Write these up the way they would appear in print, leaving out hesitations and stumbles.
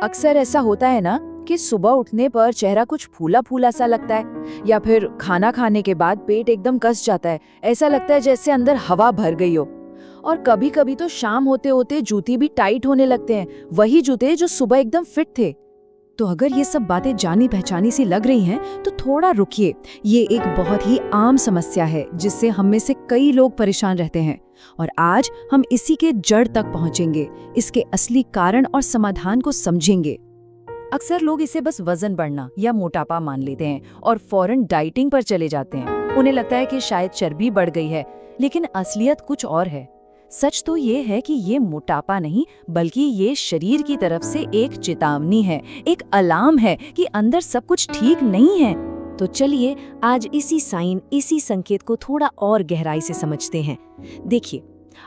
अक्सर ऐसा होता है ना कि सुबह उठने पर चेहरा कुछ फूला फूला सा लगता है, या फिर खाना खाने के बाद पेट एकदम कस जाता है। ऐसा लगता है जैसे अंदर हवा भर गई हो। और कभी कभी तो शाम होते होते जूते भी टाइट होने लगते हैं, वही जूते जो सुबह एकदम फिट थे। तो अगर ये सब बातें जानी पहचानी सी लग रही हैं, तो थोड़ा रुकिए। ये एक बहुत ही आम समस्या है जिससे हम में से कई लोग परेशान रहते हैं, और आज हम इसी के जड़ तक पहुंचेंगे, इसके असली कारण और समाधान को समझेंगे। अक्सर लोग इसे बस वजन बढ़ना या मोटापा मान लेते हैं और फौरन डाइटिंग पर चले जाते हैं। उन्हें लगता है कि शायद चर्बी बढ़ गई है, लेकिन असलियत कुछ और है। सच तो ये है कि ये मोटापा नहीं, बल्कि ये शरीर की तरफ से एक चेतावनी है, एक अलार्म है कि अंदर सब कुछ ठीक नहीं है। तो चलिए आज इसी साइन, इसी संकेत को थोड़ा और गहराई से समझते हैं। देखिए,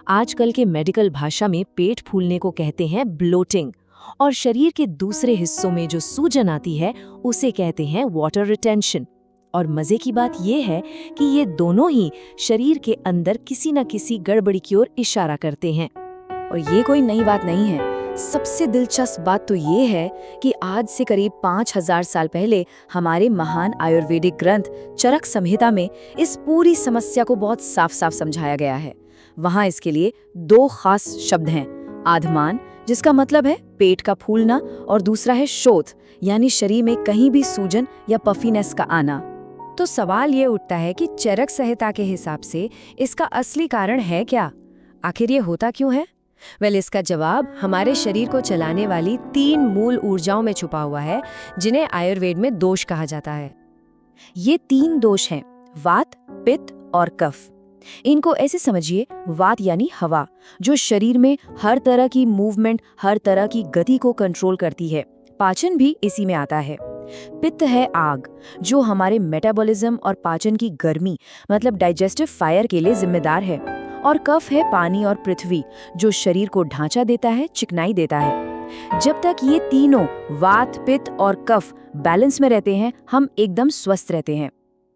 आजकल के मेडिकल भाषा में पेट फूलने को कहते हैं ब्लोटिंग, और शरीर के दूसरे हिस्सों में जो सूजन आती है उसे कहते हैं वाटर रिटेंशन। और मजे की बात यह है कि ये दोनों ही शरीर के अंदर किसी न किसी गड़बड़ी की ओर इशारा करते हैं। और ये कोई नई बात नहीं है। सबसे दिलचस्प बात तो ये है कि आज से करीब 5000 साल पहले हमारे महान आयुर्वेदिक ग्रंथ चरक संहिता में इस पूरी समस्या को बहुत साफ साफ समझाया गया है। वहाँ इसके लिए दो खास शब्द हैं, आधमान, जिसका मतलब है पेट का फूलना, और दूसरा है शोथ, यानी शरीर में कहीं भी सूजन या पफीनेस का आना। तो सवाल ये उठता है कि चरक संहिता के हिसाब से इसका असली कारण है क्या? आखिर ये होता क्यों है? इसका जवाब हमारे शरीर को चलाने वाली 3 मूल ऊर्जाओं में छुपा हुआ है, जिन्हें आयुर्वेद में दोष कहा जाता है। ये 3 दोष हैं, वात, पित्त और कफ। इनको ऐसे समझिए, वात यानी हवा, जो शरीर में हर तरह की मूवमेंट, हर तरह की गति को कंट्रोल करती है। पाचन भी इसी में आता है। पित्त है आग, जो हमारे मेटाबॉलिज्म और पाचन की गर्मी, मतलब डाइजेस्टिव फायर के लिए जिम्मेदार है। और कफ है पानी और पृथ्वी, जो शरीर को ढांचा देता है, चिकनाई देता है। जब तक ये तीनों वात, पित्त और कफ बैलेंस में रहते हैं, हम एकदम स्वस्थ रहते हैं।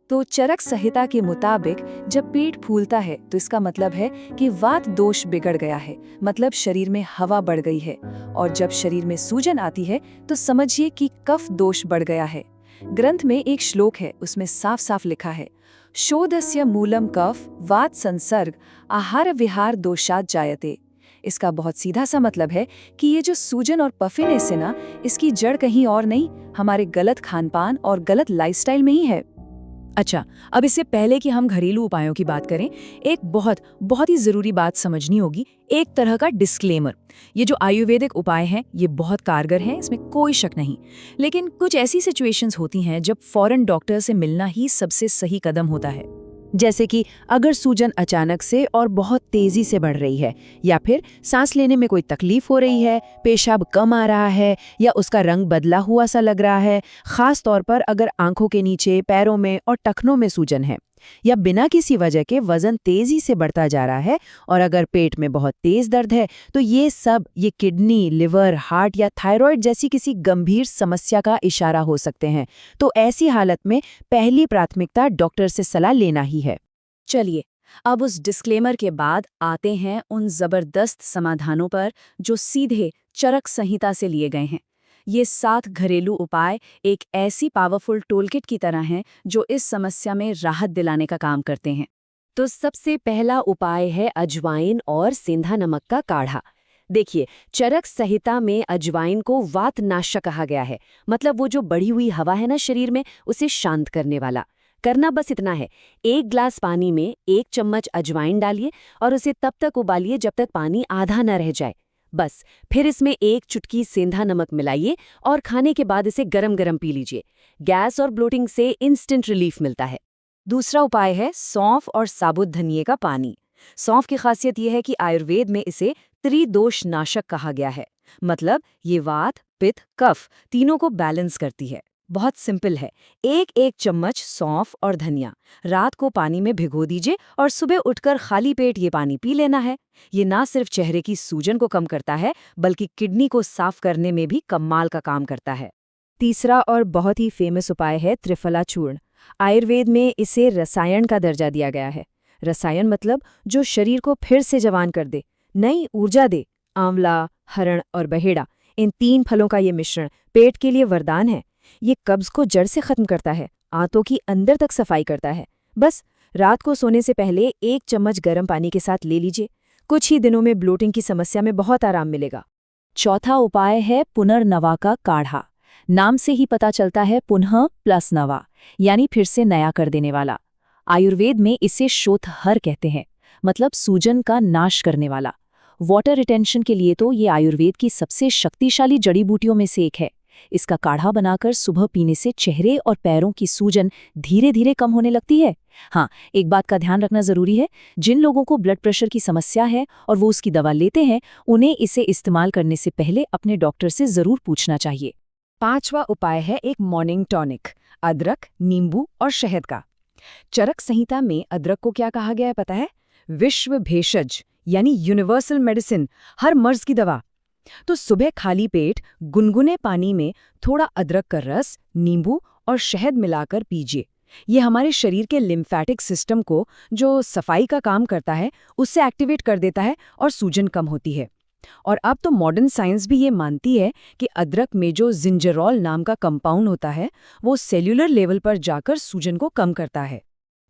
तो चरक संहिता के मुताबिक जब पेट फूलता है तो इसका मतलब है कि वात दोष बिगड़ गया है, मतलब शरीर में हवा बढ़ गई है। और जब शरीर में सूजन आती है तो समझिए कि कफ दोष बढ़ गया है। ग्रंथ में एक श्लोक है, उसमें साफ साफ लिखा है, शोधस्य मूलम कफ वात संसर्ग आहार विहार दोषात जायते। इसका बहुत सीधा सा मतलब है कि ये जो सूजन और पफिनेस है ना, इसकी जड़ कहीं और नहीं, हमारे गलत खानपान और गलत लाइफस्टाइल में ही है। अच्छा, अब इससे पहले कि हम घरेलू उपायों की बात करें, एक बहुत ही जरूरी बात समझनी होगी, एक तरह का डिस्क्लेमर। ये जो आयुर्वेदिक उपाय हैं, ये बहुत कारगर हैं, इसमें कोई शक नहीं। लेकिन कुछ ऐसी सिचुएशंस होती हैं जब फौरन डॉक्टर से मिलना ही सबसे सही कदम होता है। जैसे कि अगर सूजन अचानक से और बहुत तेजी से बढ़ रही है, या फिर सांस लेने में कोई तकलीफ हो रही है, पेशाब कम आ रहा है, या उसका रंग बदला हुआ सा लग रहा है, खास तौर पर अगर आंखों के नीचे, पैरों में और टखनों में सूजन है, या बिना किसी वजह के वजन तेजी से बढ़ता जा रहा है, और अगर पेट में बहुत तेज दर्द है, तो ये किडनी, लिवर, हार्ट या थायराइड जैसी किसी गंभीर समस्या का इशारा हो सकते हैं। तो ऐसी हालत में पहली प्राथमिकता डॉक्टर से सलाह लेना ही है। चलिए, अब उस डिस्क्लेमर के बाद आते हैं उन जबरदस्त समाधानों पर जो सीधे चरक संहिता से लिए गए हैं। ये 7 घरेलू उपाय एक ऐसी पावरफुल टूलकिट की तरह हैं जो इस समस्या में राहत दिलाने का काम करते हैं। तो सबसे पहला उपाय है अजवाइन और सेंधा नमक का काढ़ा। देखिए, चरक संहिता में अजवाइन को वातनाशक कहा गया है, मतलब वो जो बढ़ी हुई हवा है ना शरीर में, उसे शांत करने वाला। करना बस इतना है, 1 ग्लास पानी में 1 चम्मच अजवाइन डालिए और उसे तब तक उबालिए जब तक पानी आधा न रह जाए। बस फिर इसमें 1 चुटकी सेंधा नमक मिलाइए और खाने के बाद इसे गरम गरम पी लीजिए। गैस और ब्लोटिंग से इंस्टेंट रिलीफ मिलता है। दूसरा उपाय है सौंफ और साबुत धनिये का पानी। सौंफ की खासियत यह है कि आयुर्वेद में इसे त्रिदोष नाशक कहा गया है, मतलब ये वात, पित्त, कफ तीनों को बैलेंस करती है। बहुत सिंपल है, 1-1 चम्मच सौंफ और धनिया रात को पानी में भिगो दीजिए और सुबह उठकर खाली पेट ये पानी पी लेना है। ये ना सिर्फ चेहरे की सूजन को कम करता है, बल्कि किडनी को साफ करने में भी कमाल का काम करता है। तीसरा और बहुत ही फेमस उपाय है त्रिफला चूर्ण। आयुर्वेद में इसे रसायन का दर्जा दिया गया है। रसायन मतलब जो शरीर को फिर से जवान कर दे, नई ऊर्जा दे। आंवला, हरण और बहेड़ा, इन 3 फलों का ये मिश्रण पेट के लिए वरदान है। ये कब्ज को जड़ से खत्म करता है, आंतों की अंदर तक सफाई करता है। बस रात को सोने से पहले 1 चम्मच गर्म पानी के साथ ले लीजिए। कुछ ही दिनों में ब्लोटिंग की समस्या में बहुत आराम मिलेगा। चौथा उपाय है पुनर्नवा का काढ़ा। नाम से ही पता चलता है पुनः प्लस नवा, यानी फिर से नया कर देने वाला। आयुर्वेद में इसे शोथहर कहते हैं, मतलब सूजन का नाश करने वाला। वाटर रिटेंशन के लिए तो ये आयुर्वेद की सबसे शक्तिशाली जड़ी बूटियों में से एक है। इसका काढ़ा बनाकर सुबह पीने से चेहरे और पैरों की सूजन धीरे धीरे कम होने लगती है। हाँ, एक बात का ध्यान रखना जरूरी है, जिन लोगों को ब्लड प्रेशर की समस्या है और वो उसकी दवा लेते हैं, उन्हें इसे इस्तेमाल करने से पहले अपने डॉक्टर से जरूर पूछना चाहिए। 5वां उपाय है एक मॉर्निंग टॉनिक, अदरक, नींबू और शहद का। चरक संहिता में अदरक को क्या कहा गया है पता है? विश्व भेषज, यानी यूनिवर्सल मेडिसिन, हर मर्ज की दवा। तो सुबह खाली पेट गुनगुने पानी में थोड़ा अदरक का रस, नींबू और शहद मिलाकर पीजिए। ये हमारे शरीर के लिम्फेटिक सिस्टम को, जो सफाई का काम करता है, उससे एक्टिवेट कर देता है और सूजन कम होती है। और अब तो मॉडर्न साइंस भी ये मानती है कि अदरक में जो जिंजरॉल नाम का कंपाउंड होता है, वो सेल्यूलर लेवल पर जाकर सूजन को कम करता है।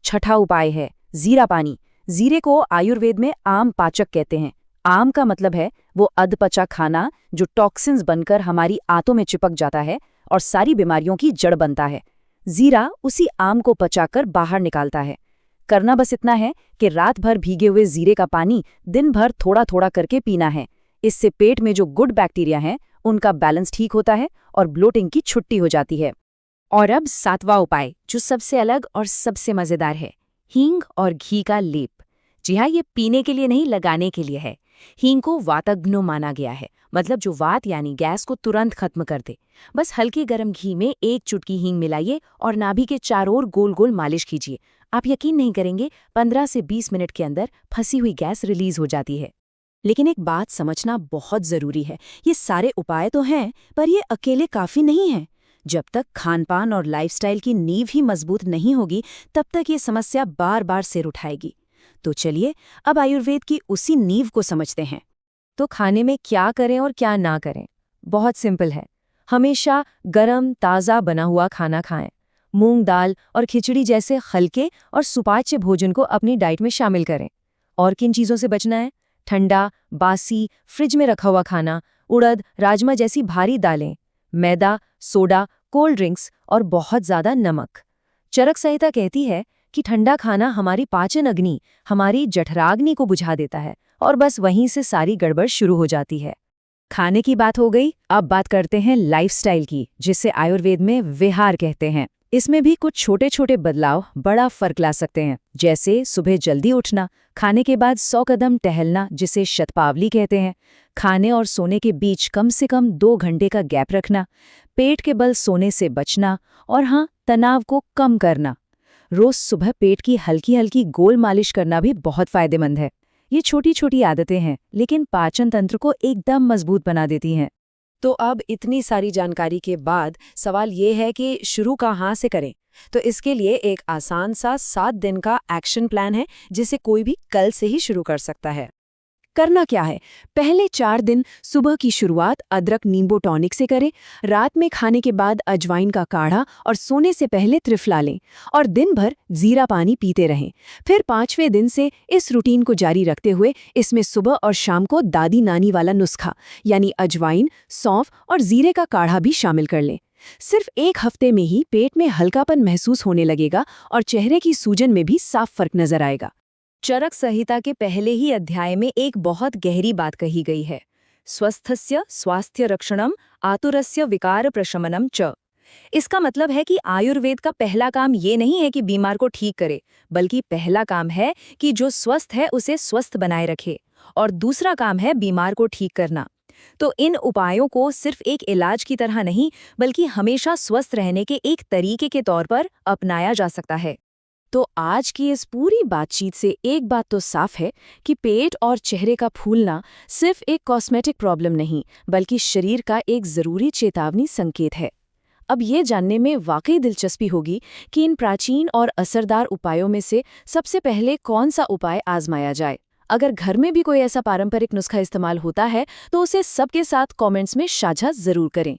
छठा उपाय है जीरा पानी। जीरे को आयुर्वेद में आम पाचक कहते हैं। आम का मतलब है वो अधपचा खाना जो टॉक्सिन्स बनकर हमारी आंतों में चिपक जाता है और सारी बीमारियों की जड़ बनता है। जीरा उसी आम को पचाकर बाहर निकालता है। करना बस इतना है कि रात भर भीगे हुए जीरे का पानी दिन भर थोड़ा थोड़ा करके पीना है। इससे पेट में जो गुड बैक्टीरिया हैं, उनका बैलेंस ठीक होता है और ब्लोटिंग की छुट्टी हो जाती है। और अब 7वां उपाय, जो सबसे अलग और सबसे मजेदार है, हींग और घी का लेप। जी हाँ, ये पीने के लिए नहीं, लगाने के लिए है। हींग को वातग्नो माना गया है, मतलब जो वात यानी गैस को तुरंत खत्म कर दे। बस हल्के गर्म घी में 1 चुटकी हींग मिलाइए और नाभि के चारों ओर गोल गोल मालिश कीजिए। आप यकीन नहीं करेंगे, 15 से 20 मिनट के अंदर फंसी हुई गैस रिलीज हो जाती है। लेकिन एक बात समझना बहुत जरूरी है, ये सारे उपाय तो हैं, पर ये अकेले काफी नहीं हैं। जब तक खानपान और लाइफस्टाइल की नींव ही मजबूत नहीं होगी, तब तक ये समस्या बार बार सिर उठाएगी। तो चलिए अब आयुर्वेद की उसी नींव को समझते हैं। तो खाने में क्या करें और क्या ना करें? बहुत सिंपल है। हमेशा गरम ताज़ा बना हुआ खाना खाएं। मूंग दाल और खिचड़ी जैसे हल्के और सुपाच्य भोजन को अपनी डाइट में शामिल करें। और किन चीज़ों से बचना है? ठंडा, बासी, फ्रिज में रखा हुआ खाना, उड़द, राजमा जैसी भारी दालें, मैदा, सोडा, कोल्ड ड्रिंक्स और बहुत ज़्यादा नमक। चरक संहिता कहती है कि ठंडा खाना हमारी पाचन अग्नि, हमारी जठराग्नि को बुझा देता है और बस वहीं से सारी गड़बड़ शुरू हो जाती है। खाने की बात हो गई, अब बात करते हैं लाइफस्टाइल की, जिसे आयुर्वेद में विहार कहते हैं। इसमें भी कुछ छोटे छोटे बदलाव बड़ा फर्क ला सकते हैं, जैसे सुबह जल्दी उठना, खाने के बाद 100 कदम टहलना जिसे शतपावली कहते हैं, खाने और सोने के बीच कम से कम 2 घंटे का गैप रखना, पेट के बल सोने से बचना और हाँ, तनाव को कम करना। रोज सुबह पेट की हल्की हल्की गोल मालिश करना भी बहुत फायदेमंद है। ये छोटी छोटी आदतें हैं, लेकिन पाचन तंत्र को एकदम मजबूत बना देती हैं। तो अब इतनी सारी जानकारी के बाद सवाल ये है कि शुरू कहाँ से करें? तो इसके लिए एक आसान सा 7 दिन का एक्शन प्लान है, जिसे कोई भी कल से ही शुरू कर सकता है। करना क्या है? पहले 4 दिन सुबह की शुरुआत अदरक नींबू टॉनिक से करें, रात में खाने के बाद अजवाइन का काढ़ा और सोने से पहले त्रिफला लें और दिन भर जीरा पानी पीते रहें। फिर 5वें दिन से इस रूटीन को जारी रखते हुए इसमें सुबह और शाम को दादी नानी वाला नुस्खा यानी अजवाइन, सौंफ और जीरे का काढ़ा भी शामिल कर लें। सिर्फ 1 हफ्ते में ही पेट में हल्कापन महसूस होने लगेगा और चेहरे की सूजन में भी साफ फर्क नजर आएगा। चरक संहिता के पहले ही अध्याय में एक बहुत गहरी बात कही गई है, स्वस्थस्य स्वास्थ्य रक्षणम आतुरस्य विकार प्रशमनम च। इसका मतलब है कि आयुर्वेद का पहला काम ये नहीं है कि बीमार को ठीक करे, बल्कि पहला काम है कि जो स्वस्थ है उसे स्वस्थ बनाए रखे, और दूसरा काम है बीमार को ठीक करना। तो इन उपायों को सिर्फ एक इलाज की तरह नहीं, बल्कि हमेशा स्वस्थ रहने के एक तरीके के तौर पर अपनाया जा सकता है। तो आज की इस पूरी बातचीत से एक बात तो साफ है कि पेट और चेहरे का फूलना सिर्फ एक कॉस्मेटिक प्रॉब्लम नहीं, बल्कि शरीर का एक ज़रूरी चेतावनी संकेत है। अब ये जानने में वाकई दिलचस्पी होगी कि इन प्राचीन और असरदार उपायों में से सबसे पहले कौन सा उपाय आजमाया जाए। अगर घर में भी कोई ऐसा पारंपरिक नुस्खा इस्तेमाल होता है तो उसे सबके साथ कमेंट्स में साझा जरूर करें।